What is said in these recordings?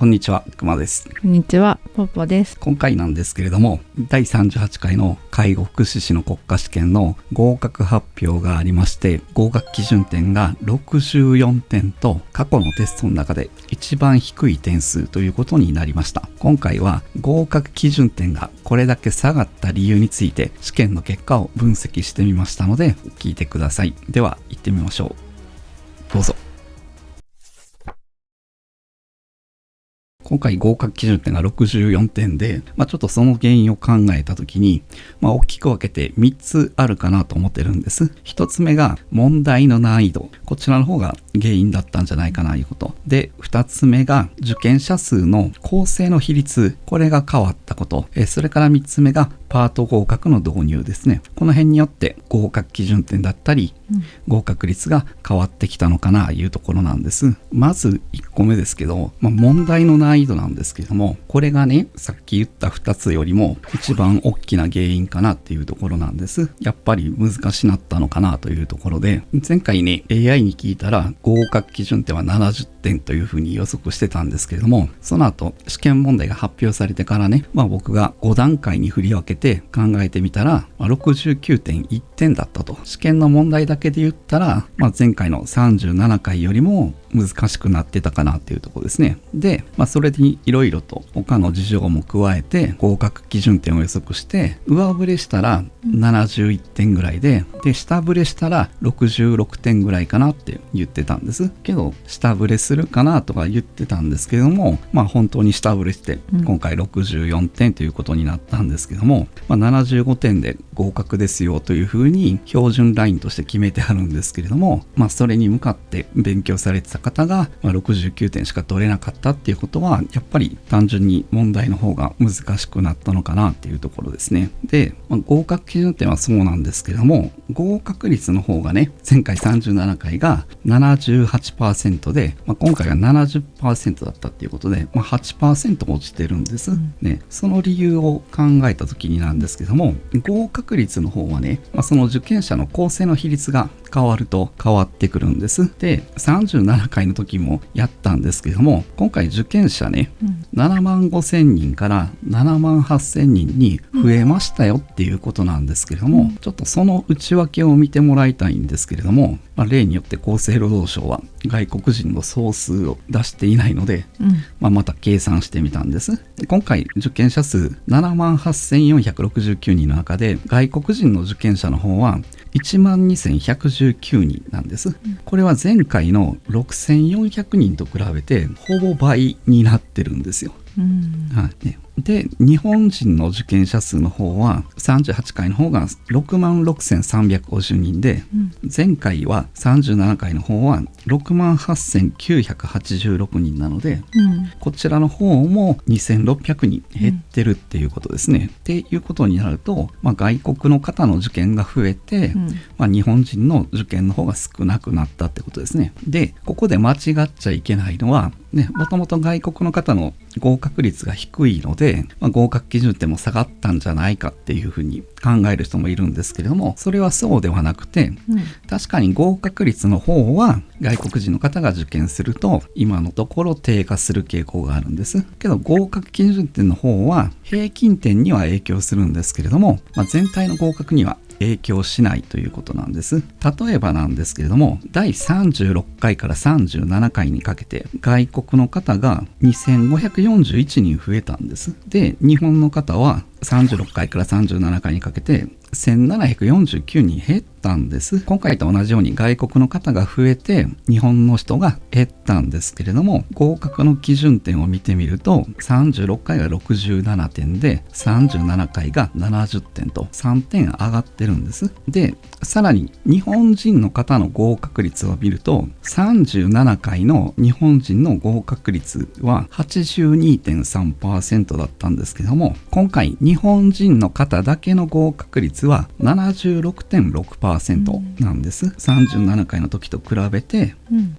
こんにちは、くまです。こんにちは、ぽぽです。今回なんですけれども、第38回の介護福祉士の国家試験の合格発表がありまして、合格基準点が64点と過去のテストの中で一番低い点数ということになりました。今回は合格基準点がこれだけ下がった理由について試験の結果を分析してみましたので聞いてください。では行ってみましょう。どうぞ。今回合格基準点が64点で、ちょっとその原因を考えたときに、大きく分けて3つあるかなと思ってるんです。1つ目が問題の難易度。こちらの方が原因だったんじゃないかなということ。で、2つ目が受験者数の構成の比率。これが変わったこと。それから3つ目がパート合格の導入ですね。この辺によって合格基準点だったり、合格率が変わってきたのかなというところなんです。まず1個目ですけど、問題の難易度なんですけども、これがね、さっき言った2つよりも一番大きな原因かなっていうところなんです。やっぱり難しなったのかなというところで、前回ね、AI に聞いたら合格基準点は70点というふうに予測してたんですけれども、その後試験問題が発表されてからね、僕が5段階に振り分けて考えてみたら、69.1 点だったと。試験の問題だけで言ったら、前回の37回よりも難しくなってたかなっていうところですね。で、それにいろいろと他の事情も加えて合格基準点を予測して、上振れしたら71点ぐらいで、下振れしたら66点ぐらいかなって言ってたんです。けど、下振れするかなとか言ってたんですけども、本当に下振れして、今回64点ということになったんですけども、75点で合格ですよというふうに標準ラインとして決めてあるんですけれども、それに向かって勉強されてた方が、69点しか取れなかったっていうことは、やっぱり単純に問題の方が難しくなったのかなっていうところですね。で、合格基準点はそうなんですけども、合格率の方がね、前回37回が 78% で、今回が 70% だったっていうことで、8% 落ちてるんです、ね。その理由を考えた時になんですけども、合格率の方はね、その受験者の構成の比率が変わると変わってくるんです。で、37回の時もやったんですけども、今回受験者ね、7万5千人から7万8千人に増えましたよっていうことなんですけれども、ちょっとその内訳を見てもらいたいんですけれども、例によって厚生労働省は外国人の総数を出していないので、また計算してみたんです。今回受験者数7万8469人の中で、外国人の受験者の方は1万2119人なんです。これは前回の6400人と比べてほぼ倍になってるんですよ。で、日本人の受験者数の方は38回の方が6万6350人で、前回は37回の方は6万8986人なので、こちらの方も2600人減ってるっていうことですね。っていうことになると、外国の方の受験が増えて、日本人の受験の方が少なくなったってことですね。で、ここで間違っちゃいけないのは、もともと外国の方の合格率が低いので、合格基準点も下がったんじゃないかっていうふうに考える人もいるんですけれども、それはそうではなくて、確かに合格率の方は外国人の方が受験すると今のところ低下する傾向があるんです。けど合格基準点の方は平均点には影響するんですけれども、全体の合格には影響しないということなんです。例えばなんですけれども、第36回から37回にかけて外国の方が2541人増えたんです。で、日本の方は36回から37回にかけて1749人減ったんです。今回と同じように外国の方が増えて日本の人が減ったんですけれども、合格の基準点を見てみると36回が67点で37回が70点と3点上がってるんです。で、さらに日本人の方の合格率を見ると37回の日本人の合格率は 82.3% だったんですけども、今回日日本人の方だけの合格率は 76.6% なんです。37回の時と比べて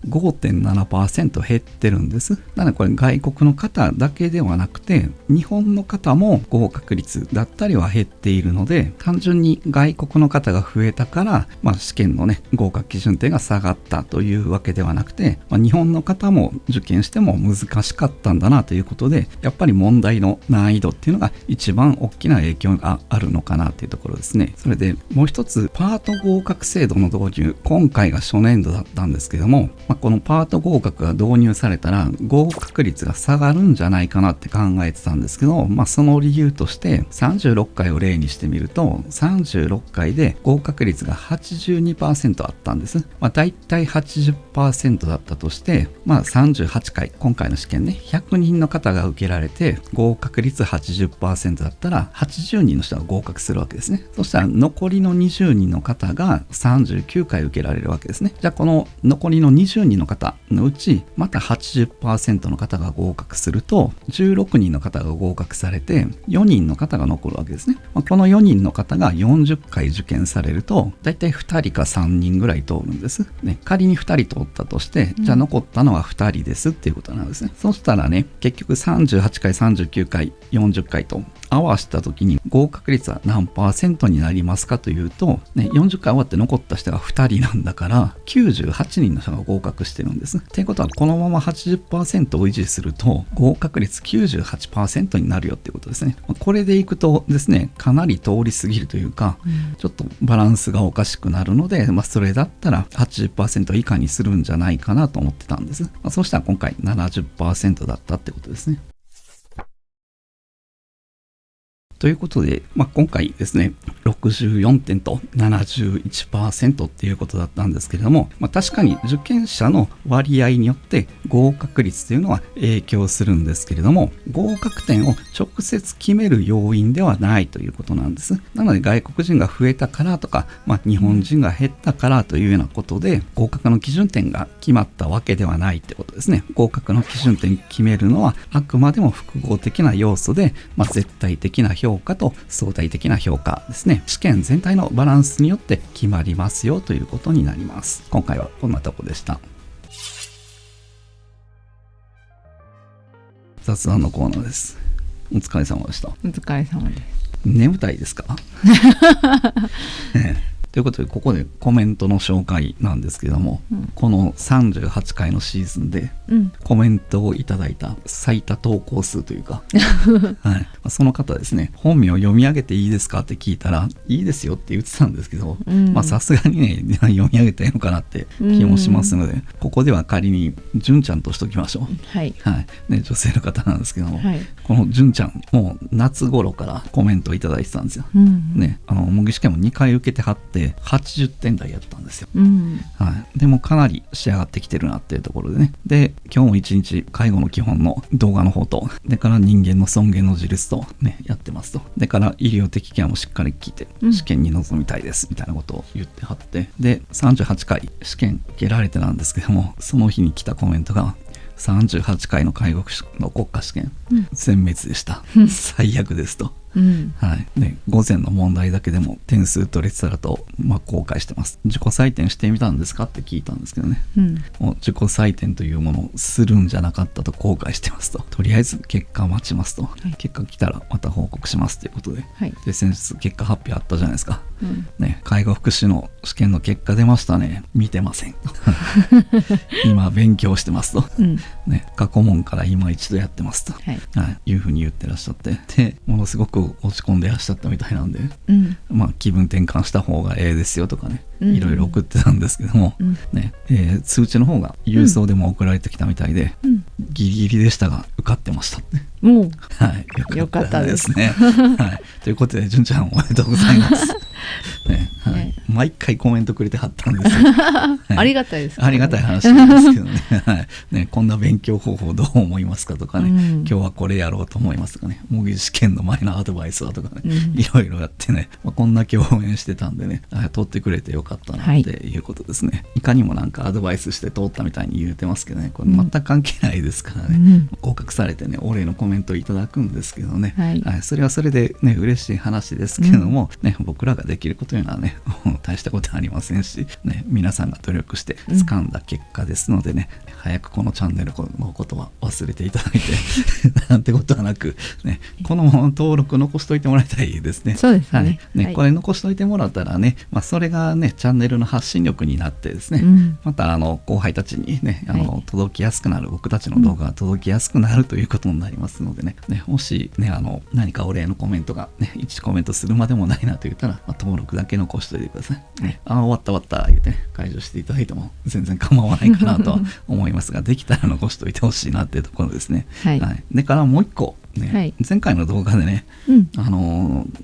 5.7% 減ってるんです。なのでこれ外国の方だけではなくて日本の方も合格率だったりは減っているので、単純に外国の方が増えたから、試験のね合格基準点が下がったというわけではなくて、日本の方も受験しても難しかったんだなということで、やっぱり問題の難易度っていうのが一番大きな影響があるのかなというところですね。それでもう一つ、パート合格制度の導入、今回が初年度だったんですけども、このパート合格が導入されたら合格率が下がるんじゃないかなって考えてたんですけど、その理由として36回を例にしてみると、36回で合格率が 82% あったんです。だいたい 80% だったとして、38回、今回の試験ね、100人の方が受けられて合格率 80% だったら80人の人が合格するわけですね。そしたら残りの20人の方が39回受けられるわけですね。じゃあこの残りの20人の方のうちまた 80% の方が合格すると16人の方が合格されて4人の方が残るわけですね。この4人の方が40回受験されるとだいたい2人か3人ぐらい通るんですね。仮に2人通ったとして、じゃあ残ったのは2人ですっていうことなんですね。そしたらね、結局38回39回40回と合わせた時に合格率は何%になりますかというと、40回終わって残った人が2人なんだから98人の人が合格してるんです。っていうことはこのまま 80% を維持すると合格率 98% になるよっていうことですね。これでいくとですね、かなり通り過ぎるというか、ちょっとバランスがおかしくなるので、それだったら 80% 以下にするんじゃないかなと思ってたんです。そうしたら今回 70% だったってことですね。ということで、今回ですね、64点と 71% っていうことだったんですけれども、確かに受験者の割合によって合格率というのは影響するんですけれども、合格点を直接決める要因ではないということなんです。なので外国人が増えたからとか、日本人が減ったからというようなことで合格の基準点が決まったわけではないってことですね。合格の基準点決めるのはあくまでも複合的な要素で、絶対的な評価と相対的な評価ですね。試験全体のバランスによって決まりますよということになります。今回はこんなとこでした。雑談のコーナーです。お疲れ様でした。お疲れ様です。眠たいですか？ということでここでコメントの紹介なんですけども、この38回のシーズンでコメントをいただいた最多投稿数というか、その方ですね、本名を読み上げていいですかって聞いたらいいですよって言ってたんですけど、さすがにね読み上げたらいいのかなって気もしますので、ここでは仮に純ちゃんとしときましょう。女性の方なんですけども、この純ちゃんもう夏頃からコメントをいただいてたんですよ。模擬試験も2回受けてはって80点台やったんですよ。でもかなり仕上がってきてるなっていうところでね。で今日も一日介護の基本の動画の方と、でから人間の尊厳の自立とねやってますと、でから医療的ケアもしっかり聞いて試験に臨みたいですみたいなことを言ってはって、で38回試験受けられてなんですけども、その日に来たコメントが38回の介護の国家試験、全滅でした。最悪ですと。午前の問題だけでも点数取れてたらと、後悔してます。自己採点してみたんですかって聞いたんですけどね、もう自己採点というものをするんじゃなかったと後悔してますと。とりあえず結果を待ちますと、結果来たらまた報告しますということで、で先日結果発表あったじゃないですか。介護福祉の試験の結果出ましたね。見てません。今勉強してますと、過去問から今一度やってますと、いうふうに言ってらっしゃって、でものすごく落ち込んでらっしゃったみたいなんで、気分転換した方がええですよとかね、いろいろ送ってたんですけども、通知の方が郵送でも送られてきたみたいで、ギリギリでしたが受かってましたって。よかったですね。ということで純ちゃんおめでとうございます。ね、はいね毎回コメントくれてはったんですよ、はい、ありがたいですね。ありがたい話なんですけどね、はいね、こんな勉強方法どう思いますかとかね、今日はこれやろうと思いますとかね、模擬試験の前のアドバイスはとかね、いろいろやってね、こんだけ応援してたんでね、通ってくれてよかったなっていうことですね、いかにもなんかアドバイスして通ったみたいに言うてますけどね、これ全く関係ないですからね、合格されてね、お礼のコメントをいただくんですけどね、それはそれでね、嬉しい話ですけども、ね、僕らができるこというのはね、大したことはありませんし、ね、皆さんが努力して掴んだ結果ですのでね、早くこのチャンネルのことは忘れていただいてなんてことはなく、ね、この登録残しといてもらいたいですね。そうですね。はいね、これ残しといてもらったらね、それがね、チャンネルの発信力になってですね、また後輩たちにね、届きやすくなる、僕たちの動画が届きやすくなるということになりますのでね、もしね、何かお礼のコメントがね、1コメントするまでもないなと言ったら、登録だけ残しといてください。ね、終わった言うてね、解除していただいても全然構わないかなとは思いますが、できたら残しといてほしいなっていうところですね。でからもう一個ね、前回の動画でね、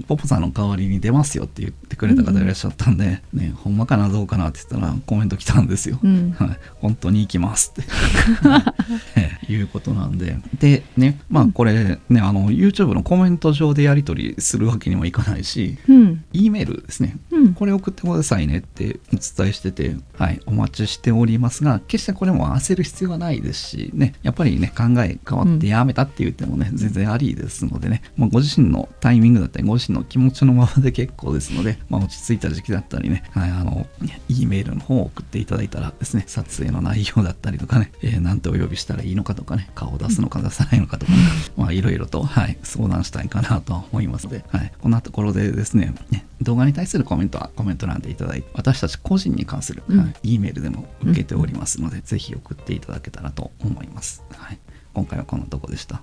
ポポさんの代わりに出ますよって言ってくれた方いらっしゃったんで、ね、ほんまかなどうかなって言ったらコメント来たんですよ。本当に行きますっていうことなんで、でね、これね、YouTube のコメント上でやり取りするわけにもいかないし、E メールですね、これ送ってくださいねってお伝えしてて、お待ちしておりますが、決してこれも焦る必要はないですしね、やっぱりね、考え変わってやめたって言ってもね、全然ありですのでね、ご自身のタイミングだったりご自身の気持ちのままで結構ですので、落ち着いた時期だったりね、E メールの方を送っていただいたらですね、撮影の内容だったりとかね、なんてお呼びしたらいいのかとかね、顔を出すのか出さないのかとかね、いろいろと、相談したいかなと思いますので、こんなところでですね、動画に対するコメントはコメント欄でいただいて、私たち個人に関する、E メールでも受けておりますので、ぜひ送っていただけたらと思います。今回はこんなとこでした。